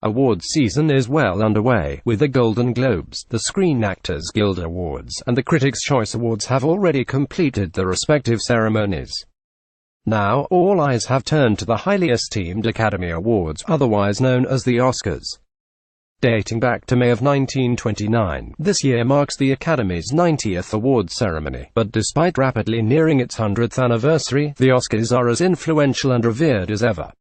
Awards season is well underway, with the Golden Globes, the Screen Actors Guild Awards, and the Critics' Choice Awards have already completed their respective ceremonies. Now, all eyes have turned to the highly esteemed Academy Awards, otherwise known as the Oscars. Dating back to May of 1929, this year marks the Academy's 90th awards ceremony, but despite rapidly nearing its 100th anniversary, the Oscars are as influential and revered as ever.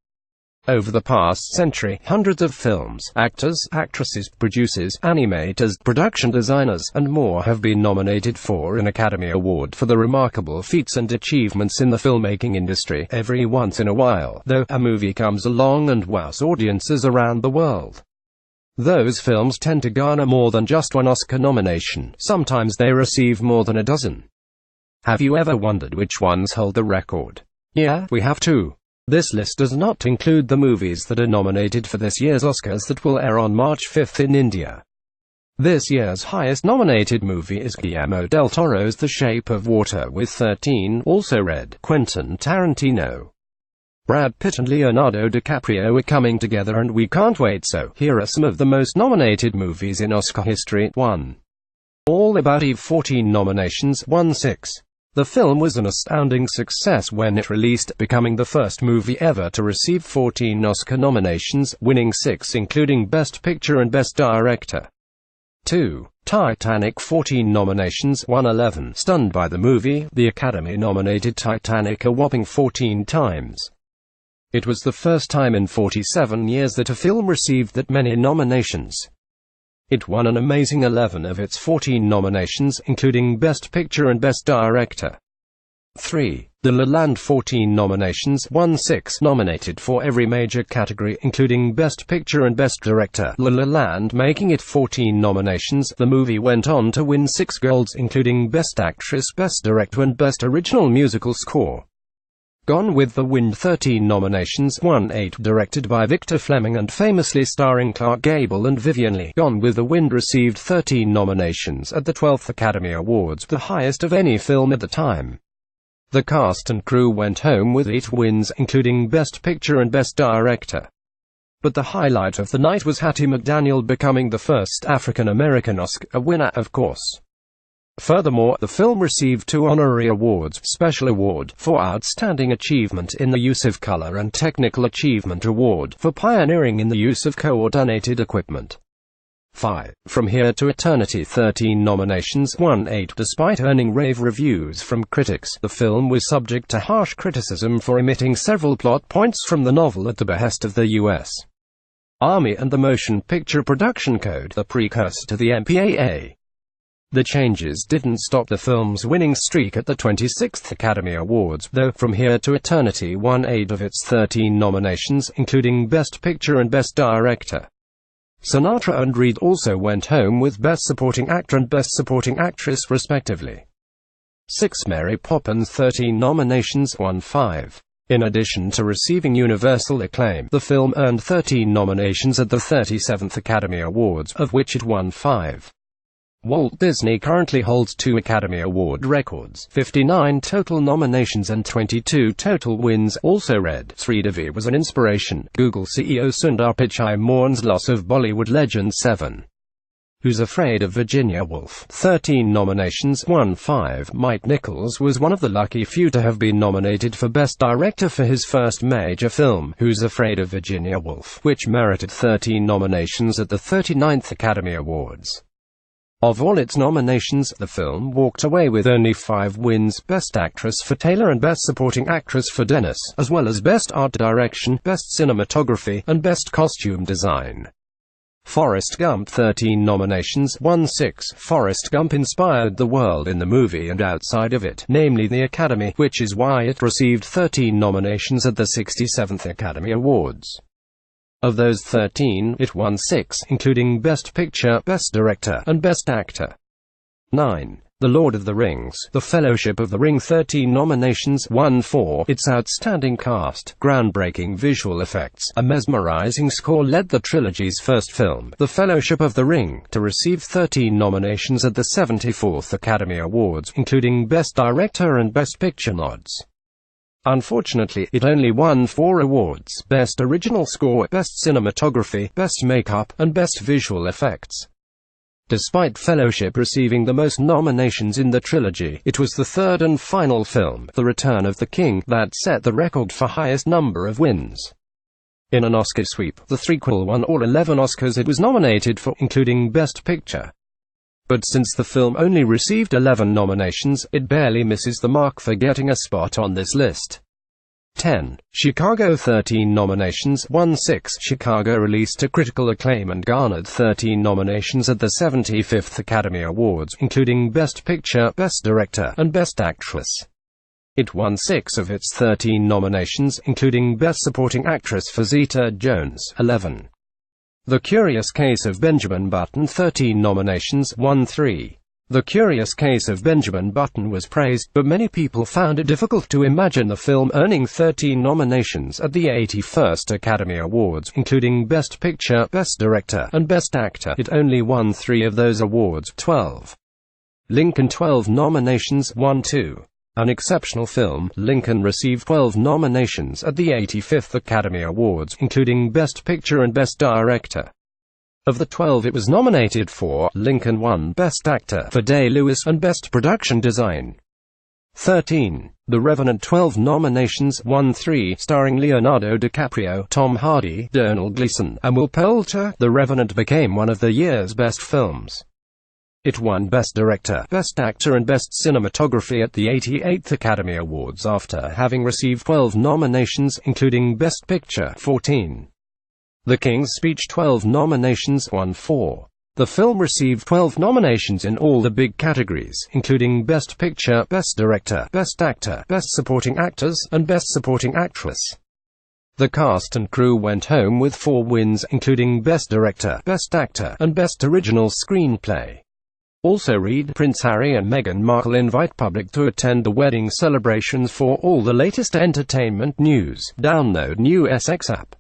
Over the past century, hundreds of films, actors, actresses, producers, animators, production designers, and more have been nominated for an Academy Award for the remarkable feats and achievements in the filmmaking industry. Every once in a while, though, a movie comes along and wows audiences around the world. Those films tend to garner more than just one Oscar nomination. Sometimes they receive more than a dozen. Have you ever wondered which ones hold the record? Yeah, we have too. This list does not include the movies that are nominated for this year's Oscars that will air on March 5 in India. This year's highest nominated movie is Guillermo del Toro's The Shape of Water with 13, also read Quentin Tarantino. Brad Pitt and Leonardo DiCaprio are coming together and we can't wait. So, here are some of the most nominated movies in Oscar history. 1. All About Eve, 14 nominations, won 6. The film was an astounding success when it released, becoming the first movie ever to receive 14 Oscar nominations, winning 6 including Best Picture and Best Director. 2. Titanic, 14 nominations, won 11. Stunned by the movie, the Academy nominated Titanic a whopping 14 times. It was the first time in 47 years that a film received that many nominations. It won an amazing 11 of its 14 nominations, including Best Picture and Best Director. 3. La La Land, 14 nominations, won 6. Nominated for every major category, including Best Picture and Best Director, La La Land making it 14 nominations. The movie went on to win 6 golds, including Best Actress, Best Director and Best Original Musical Score. Gone with the Wind, 13 nominations, won 8. Directed by Victor Fleming and famously starring Clark Gable and Vivien Leigh, Gone with the Wind received 13 nominations at the 12th Academy Awards, the highest of any film at the time. The cast and crew went home with 8 wins, including Best Picture and Best Director. But the highlight of the night was Hattie McDaniel becoming the first African-American Oscar winner, of course. Furthermore, the film received 2 honorary awards, Special Award for Outstanding Achievement in the Use of Color and Technical Achievement Award for Pioneering in the Use of Coordinated Equipment. 5. From Here to Eternity, 13 nominations, won 8. Despite earning rave reviews from critics, the film was subject to harsh criticism for omitting several plot points from the novel at the behest of the U.S. Army and the Motion Picture Production Code, the precursor to the MPAA. The changes didn't stop the film's winning streak at the 26th Academy Awards, though From Here to Eternity won 8 of its 13 nominations, including Best Picture and Best Director. Sinatra and Reed also went home with Best Supporting Actor and Best Supporting Actress respectively. 6. Mary Poppins, 13 nominations, won 5. In addition to receiving universal acclaim, the film earned 13 nominations at the 37th Academy Awards, of which it won 5. Walt Disney currently holds 2 Academy Award records, 59 total nominations and 22 total wins, also read. Sridevi was an inspiration. Google CEO Sundar Pichai mourns loss of Bollywood legend. 7. Who's Afraid of Virginia Woolf, 13 nominations, won 5. Mike Nichols was one of the lucky few to have been nominated for Best Director for his first major film, Who's Afraid of Virginia Woolf, which merited 13 nominations at the 39th Academy Awards. Of all its nominations, the film walked away with only 5 wins, Best Actress for Taylor and Best Supporting Actress for Dennis, as well as Best Art Direction, Best Cinematography, and Best Costume Design. Forrest Gump, 13 nominations, won 6. Forrest Gump inspired the world in the movie and outside of it, namely the Academy, which is why it received 13 nominations at the 67th Academy Awards. Of those 13, it won 6, including Best Picture, Best Director, and Best Actor. 9. The Lord of the Rings, The Fellowship of the Ring, 13 nominations, won 4. Its outstanding cast, groundbreaking visual effects, a mesmerizing score led the trilogy's first film, The Fellowship of the Ring, to receive 13 nominations at the 74th Academy Awards, including Best Director and Best Picture nods. Unfortunately, it only won 4 awards: Best Original Score, Best Cinematography, Best Makeup, and Best Visual Effects. Despite Fellowship receiving the most nominations in the trilogy, it was the third and final film, The Return of the King, that set the record for highest number of wins. In an Oscar sweep, the threequel won all 11 Oscars it was nominated for, including Best Picture. But since the film only received 11 nominations, it barely misses the mark for getting a spot on this list. 10. Chicago. 13 nominations, won 6. Chicago released to critical acclaim and garnered 13 nominations at the 75th Academy Awards, including Best Picture, Best Director, and Best Actress. It won 6 of its 13 nominations, including Best Supporting Actress for Zeta Jones, 11. The Curious Case of Benjamin Button. 13 nominations, won 3. The Curious Case of Benjamin Button was praised, but many people found it difficult to imagine the film earning 13 nominations at the 81st Academy Awards, including Best Picture, Best Director, and Best Actor. It only won 3 of those awards. 12. Lincoln. 12 nominations, won 2. An exceptional film, Lincoln received 12 nominations at the 85th Academy Awards, including Best Picture and Best Director. Of the 12 it was nominated for, Lincoln won Best Actor for Day-Lewis and Best Production Design. 13. The Revenant. 12 nominations, won 3, starring Leonardo DiCaprio, Tom Hardy, Domhnall Gleeson, and Will Poulter. The Revenant became one of the year's best films. It won Best Director, Best Actor and Best Cinematography at the 88th Academy Awards after having received 12 nominations, including Best Picture. 14. The King's Speech. 12 nominations, won 4. The film received 12 nominations in all the big categories, including Best Picture, Best Director, Best Actor, Best Supporting Actors, and Best Supporting Actress. The cast and crew went home with 4 wins, including Best Director, Best Actor, and Best Original Screenplay. Also read, Prince Harry and Meghan Markle invite public to attend the wedding celebrations. For all the latest entertainment news, download new Essex app.